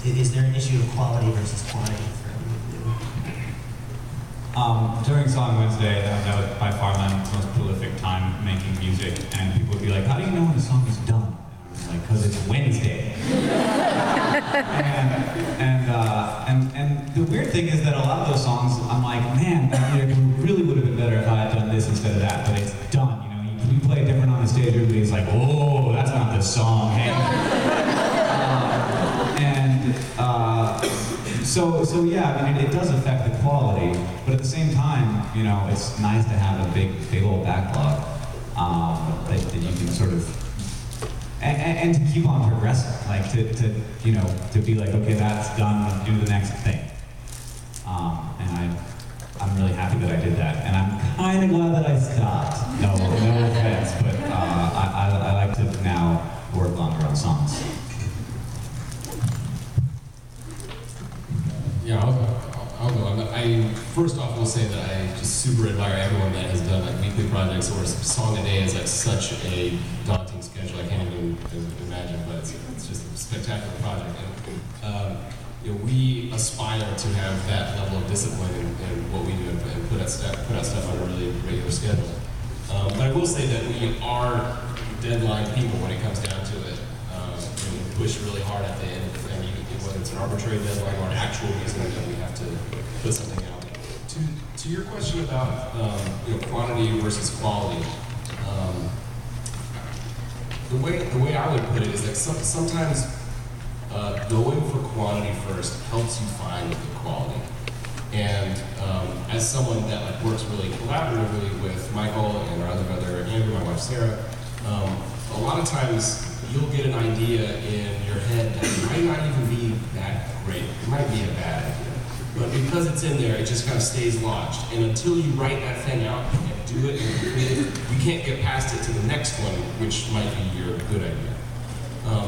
is there an issue of quality versus quantity for you? During Song Wednesday, that was by far my most prolific time making music, and people would be like, how do you know when a song is done? And I was like, because it's Wednesday. and the weird thing is that a lot of those songs, I'm like, man, it really would have been better if I had done this instead of that, but it's done, you know? You play different on the stage, everybody's like, oh, that's not the song, hey? So yeah, I mean, it does affect the quality, but at the same time, you know, it's nice to have a big old backlog that you can sort of, and to keep on progressing, like to be like, okay, that's done, let's do the next thing. And I'm really happy that I did that, and I'm kind of glad that I stopped. No offense, but I like to now work longer on songs. Yeah, I'll go. I first off will say that I just super admire everyone that has done like weekly projects or a song a day is like such a daunting schedule. I can't even imagine, but it's just a spectacular project. And you know, we aspire to have that level of discipline in what we do and put out stuff on a really regular schedule. But I will say that we are deadline people when it comes down to it. We push really hard at the end. Whether it's an arbitrary deadline or an actual reason that we have to put something out. To your question about you know, quantity versus quality, the way I would put it is like sometimes going for quantity first helps you find the quality. And as someone that like works really collaboratively with Michael and our other brother Andrew, my wife Sarah, a lot of times you'll get an idea in your head that might not even be that great. It might be a bad idea. But because it's in there, it just kind of stays lodged. And until you write that thing out and do it and complete it, you can't get past it to the next one, which might be your good idea.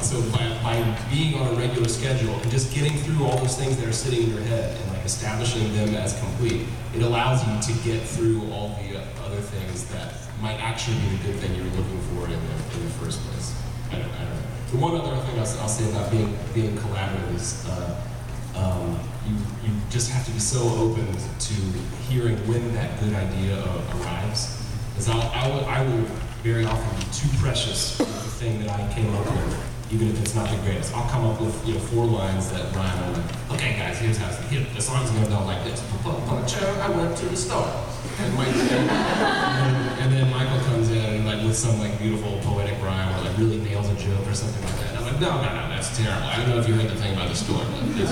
So by being on a regular schedule and just getting through all those things that are sitting in your head and like establishing them as complete, it allows you to get through all the other things that might actually be the good thing you're looking for in the first place. I don't know. The one other thing I'll say about being collaborative is you just have to be so open to hearing when that good idea arrives. Because I will very often be too precious with the thing that I came up with, even if it's not the greatest. I'll come up with 4 lines that rhyme on like, okay guys, here's how the song's gonna go like this. I went to the store. And then Michael comes in and like with some like beautiful poetic rhyme or like really nails a joke or something like that. And I'm like, no, that's terrible. I don't know if you heard the thing about the store, but it's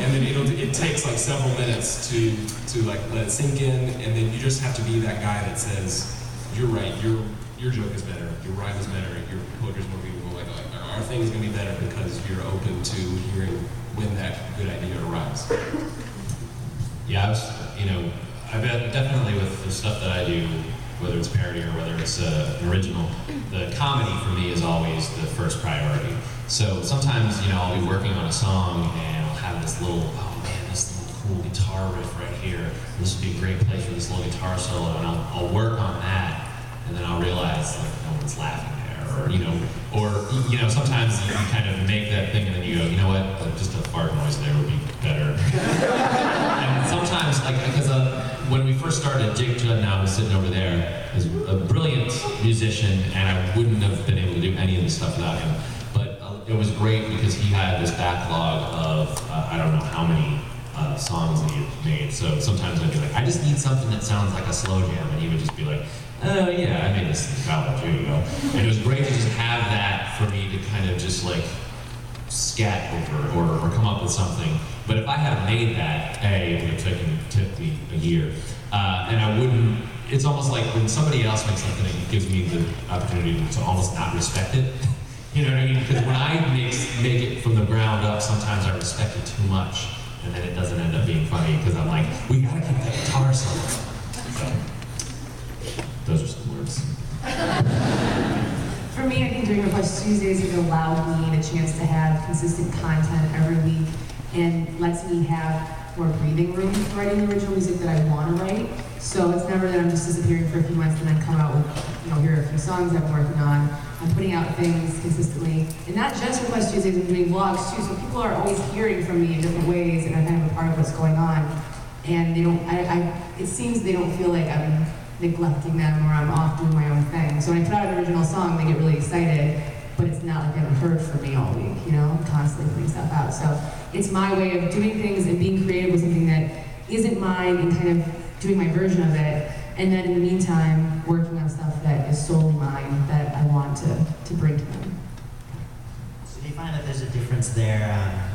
and then it takes like several minutes to like let it sink in, and then you just have to be that guy that says, you're right, your joke is better, your rhyme is better, your poetry's more beautiful, like our thing is gonna be better because you're open to hearing when that good idea arrives. Yeah, I bet definitely with the stuff that I do, whether it's parody or whether it's an original, the comedy for me is always the first priority. So sometimes, I'll be working on a song and I'll have this little, oh man, this little cool guitar riff right here. This would be a great place for this little guitar solo, and I'll work on that, and then I'll realize like no one's laughing there, or sometimes you kind of make that thing and then you go, you know what, just a fart noise there would be better. And sometimes, because when we first started, Jake Judd now who's sitting over there is a brilliant musician, and I wouldn't have been able to do any of this stuff without him. But it was great because he had this backlog of I don't know how many songs that he had made. So sometimes I'd be like, I just need something that sounds like a slow jam, and he would just be like, oh yeah, I made this in college, here you go. And it was great to just have that for me to kind of just like scat over or come up with something. But if I hadn't made that, it would have took me a year. And I wouldn't, it's almost like when somebody else makes something, it gives me the opportunity to almost not respect it. You know what I mean? Because when I make it from the ground up, sometimes I respect it too much, and then it doesn't end up being funny, because I'm like, we gotta keep that guitar solo. So, those are some words. For me, I think doing Request Tuesdays has allowed me the chance to have consistent content every week, and lets me have more breathing room for writing the original music that I want to write. So it's never that I'm just disappearing for a few months and then come out with, here are a few songs I've been working on. I'm putting out things consistently, and not just Request Tuesdays, I'm doing vlogs too, so people are always hearing from me in different ways, and I'm kind of a part of what's going on. And they don't, it seems they don't feel like I'm neglecting them or I'm off doing my own thing. So when I put out an original song, they get really excited, but it's not like they haven't heard from me all week, you know? I'm constantly putting stuff out. So it's my way of doing things and being creative with something that isn't mine and kind of doing my version of it. And then in the meantime, working on stuff that is solely mine that I want to bring to them. So do you find that there's a difference there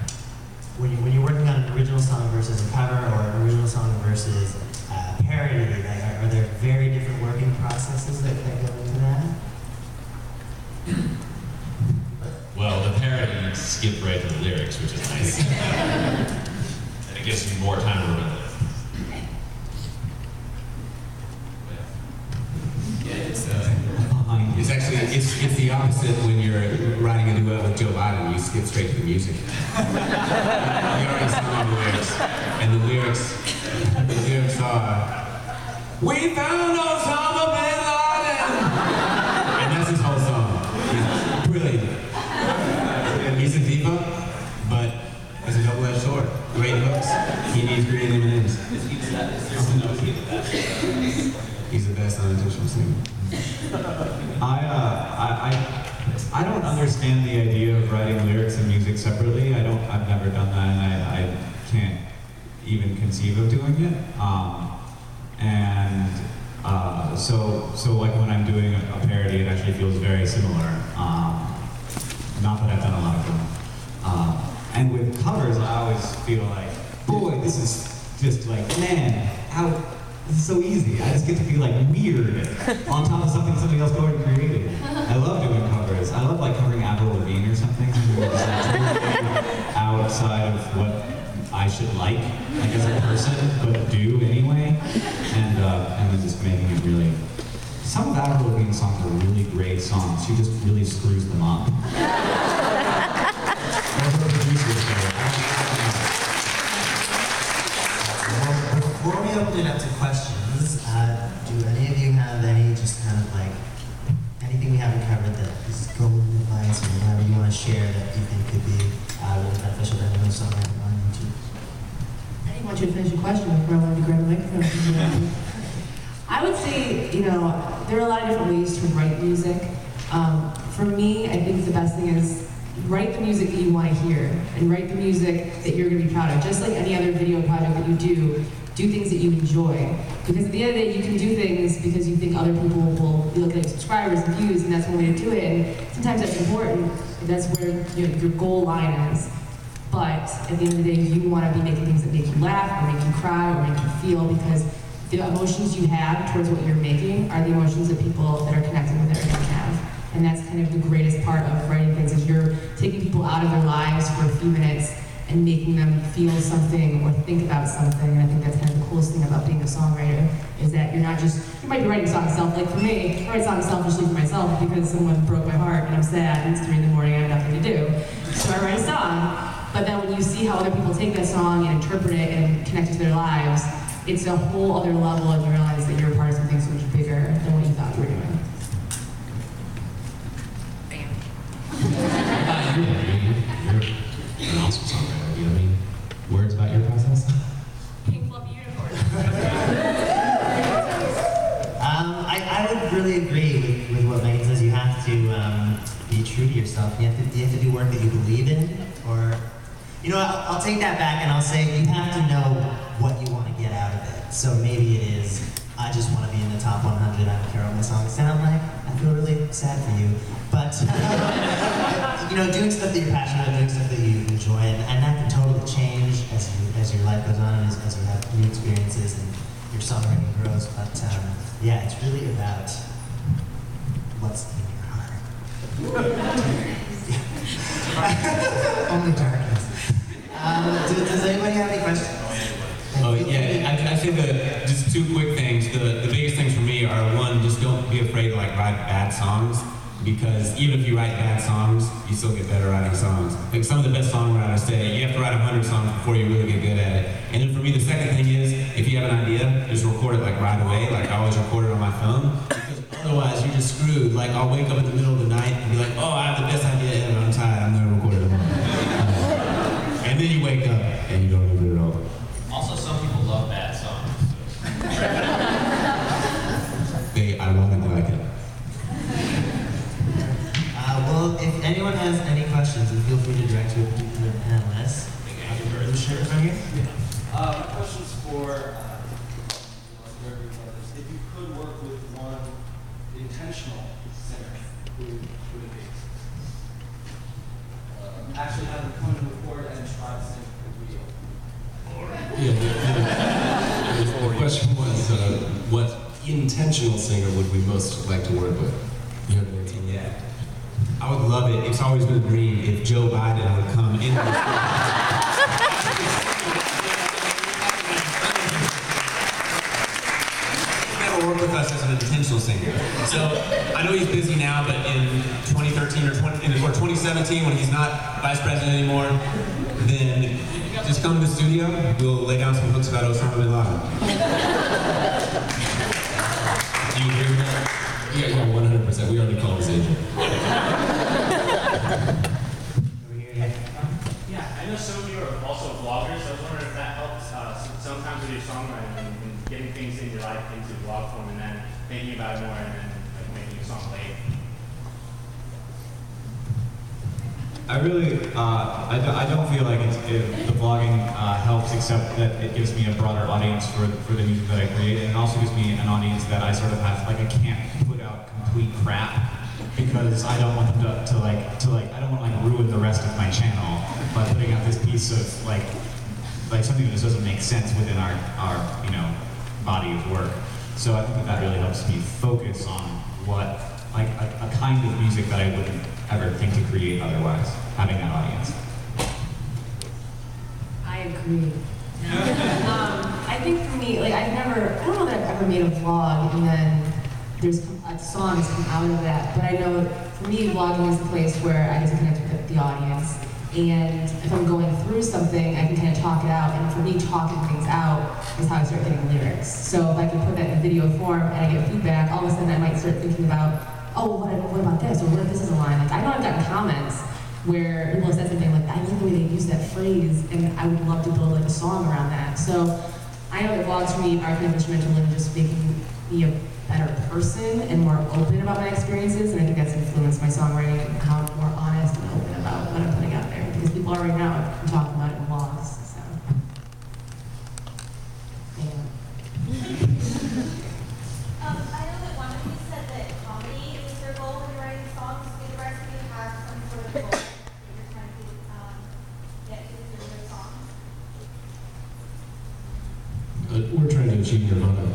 when you're working on an original song versus a cover, or an original song versus a parody? Like, are there very different working processes that go into that? Well, the parody, you skip right to the lyrics, which is nice. And it gives you more time to remember. It's actually, it's the opposite when you're writing a duet with Joe Biden, you skip straight to the music. You already saw all the lyrics. And the lyrics are, "We found Osama bin Laden!" And that's his whole song. He's brilliant. He's a diva, but it's a double-edged sword. Great hooks. He needs green M&Ms. He's the best unintentional singer. I don't understand the idea of writing lyrics and music separately. I've never done that, and I can't even conceive of doing it. So like when I'm doing a parody, it actually feels very similar. Not that I've done a lot of them. And with covers, I always feel like, boy, this is just like, man, this is so easy. I just get to be like weird on top of something somebody else already created. I love doing covers. I love like covering Avril Lavigne or something that's totally outside of what I should like as a person, but do anyway. And then just making it really. Some of Avril Lavigne's songs are really great songs. She just really screws them up. Before we open it up to questions, do any of you have any just kind of like anything we haven't covered that is golden advice or whatever you want to share that you think could be really beneficial to anyone songwriting on YouTube? I didn't want you to finish your question before I wanted to grab a microphone. I would say, there are a lot of different ways to write music. For me, I think the best thing is write the music that you want to hear and write the music that you're going to be proud of. Just like any other video project that you do things that you enjoy. Because at the end of the day, you can do things because you think other people will be looking at your subscribers and views, and that's one way to do it. And sometimes that's important, if that's where your goal line is. But at the end of the day, you want to be making things that make you laugh, or make you cry, or make you feel, because the emotions you have towards what you're making are the emotions that people that are connecting with it are going to have. And that's kind of the greatest part of writing things, is you're taking people out of their lives for a few minutes and making them feel something or think about something. And I think that's kind of the coolest thing about being a songwriter, is that you're not just, you might be writing songs like for me, I write songs selfishly for myself because someone broke my heart and I'm sad and it's 3 in the morning and I have nothing to do. So I write a song. But then when you see how other people take that song and interpret it and connect it to their lives, it's a whole other level, and you realize that you're a part of something so much bigger than what you thought you were doing. You're an awesome songwriter. Do you have any words about your process? Pink fluffy unicorn. I would really agree with what Megan says. You have to be true to yourself. You have to do work that you believe in, or I'll take that back and I'll say you have to know what you want to get out of it. So maybe it is, I just want to be in the top 100. I don't care what my songs sound like. I feel really sad for you, but doing stuff that you're passionate about, doing stuff that you enjoy, and that can totally change as your life goes on and as you have new experiences and your songwriting grows. But yeah, it's really about what's in your heart. Only darkness. Does anybody have any questions? Oh yeah, I think that just 2 quick things. The biggest things for me are, one, just don't be afraid to write bad songs, because even if you write bad songs, you still get better writing songs. Like some of the best songwriters say, you have to write 100 songs before you really get good at it. And then for me, the second thing is, if you have an idea, just record it right away. I always record it on my phone, because otherwise you're just screwed. Like, I'll wake up in the middle of the night and be like, oh, I have the best idea ever, I'm tired, I'm gonna record it tomorrow. And then you wake up and you don't do it at all. Also, some people love bad songs. They ironically like it. Well, if anyone has any questions, then feel free to direct to a particular panelist. Blue shirt in front of you? My question's for if you could work with one intentional singer, who would it be? Actually have them come and record and try to sing real. The question was, what intentional singer would we most like to work with? You have an answer? Yeah. I would love it. It's always been a dream if Joe Biden would come in. Never worked with us as an intentional singer. So I know he's busy now, but in 2013 or 2017, when he's not vice president anymore, then just come to the studio. We'll lay down some hooks about Osama bin Laden. Do you agree with that? Yeah, 100%. We already called his agent. Yeah, I know some of you are also vloggers. I was wondering if that helps sometimes with your songwriting and getting things in your life into vlog form and then thinking about it more and then like making a song late. I really, I don't feel like the vlogging helps, except that it gives me a broader audience for the music that I create, and it also gives me an audience that I sort of have, like I can't put out complete crap, because I don't want them to I don't want to like ruin the rest of my channel by putting out this piece of like something that just doesn't make sense within our body of work. So I think that really helps me focus on what, like a kind of music that I wouldn't ever think to create otherwise, having that audience. I agree. I think for me, like I don't know that I've ever made a vlog and then there's songs come out of that, but I know for me vlogging is the place where I get to connect with the audience, and if I'm going through something, I can kind of talk it out, and for me talking things out is how I start getting lyrics. So if I can put that in video form and I get feedback, all of a sudden I might start thinking about, oh, what about this, or what if this is a line? Like I know I've gotten comments where people have said something like, I like the way they use that phrase, and I would love to build like a song around that. So I know that vlogs for me are kind of instrumental in just making me a better person and more open about my experiences, and I think that's influenced my songwriting and how I'm more honest and open about what I'm putting out there, because people are right now talking about it in vlogs, so. Yeah. I know that one of you said that comedy is your goal when you're writing songs. Do the rest of you have some sort of goal that you're trying to get to through your songs? We're trying to achieve Nirvana.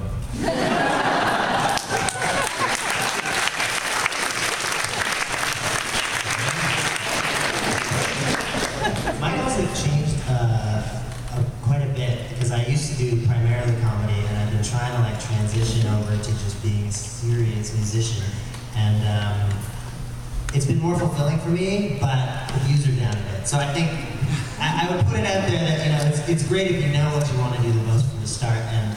My goals have changed quite a bit, because I used to do primarily comedy, and I've been trying to like transition over to just being a serious musician, and it's been more fulfilling for me, but the views are down a bit. So I think I would put it out there that it's great if you know what you want to do the most from the start, and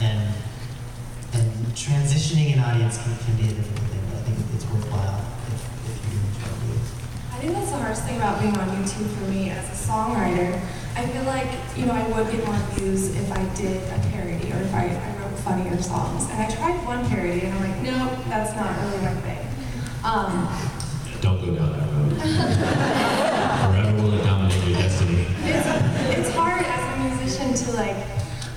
transitioning an audience can be a difficult thing, but I think it's worthwhile if you're doing what you want to do. I think that's the hardest thing about being on YouTube for me as a songwriter. I feel like, I would get more views if I did a parody or if I wrote funnier songs. And I tried one parody and I'm like, no, that's not really my thing. Don't go down that road. Forever will it dominate your destiny. It's hard as a musician to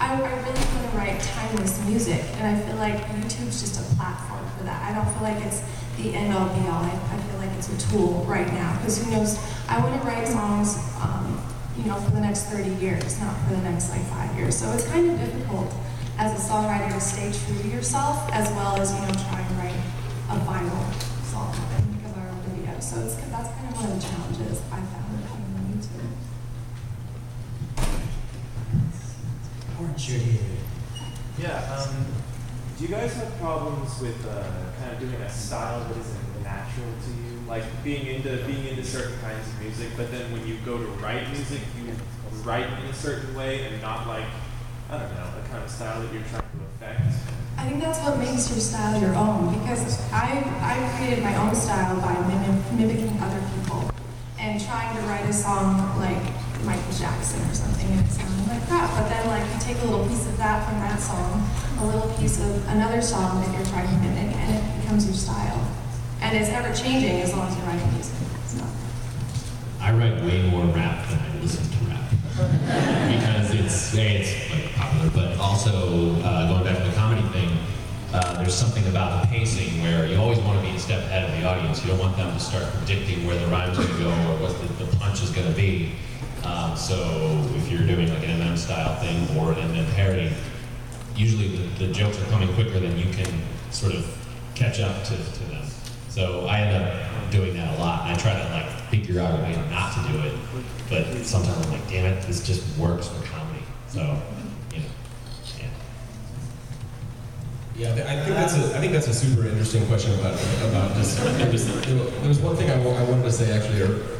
I really want to write timeless music, and I feel like YouTube's just a platform for that. I don't feel like it's the end all be all. I feel like it's a tool right now, because who knows, I want to write songs, for the next 30 years, not for the next 5 years. So it's kind of difficult as a songwriter to stay true to yourself, as well as, try and write a viral song and make a viral video. So that's kind of one of the challenges I found coming on YouTube. Orange shirt here. Yeah, do you guys have problems with kind of doing a style that isn't natural to you? Like being into certain kinds of music, but then when you go to write music, you write in a certain way and not a kind of style that you're trying to affect? I think that's what makes your style your own, because I created my own style by mimicking other people and trying to write a song like Michael Jackson or something, and it sounded like crap. But then like you take a little piece of that from that song, a little piece of another song that you're trying to mimic, and it becomes your style. And it's ever changing as long as you're writing music. So. I write way more rap than I listen to rap. Because it's like popular, but also going back to the comedy thing, there's something about the pacing where you always want to be a step ahead of the audience. You don't want them to start predicting where the rhyme's going to go or what the punch is going to be. So if you're doing like an M&M style thing or an M&M parody, usually the jokes are coming quicker than you can sort of catch up to them. So I end up doing that a lot, and I try to like figure out a way not to do it, but sometimes I'm like, damn it, this just works for comedy. So, you know, yeah. Yeah, I think that's a super interesting question about just. There was one thing I wanted to say actually.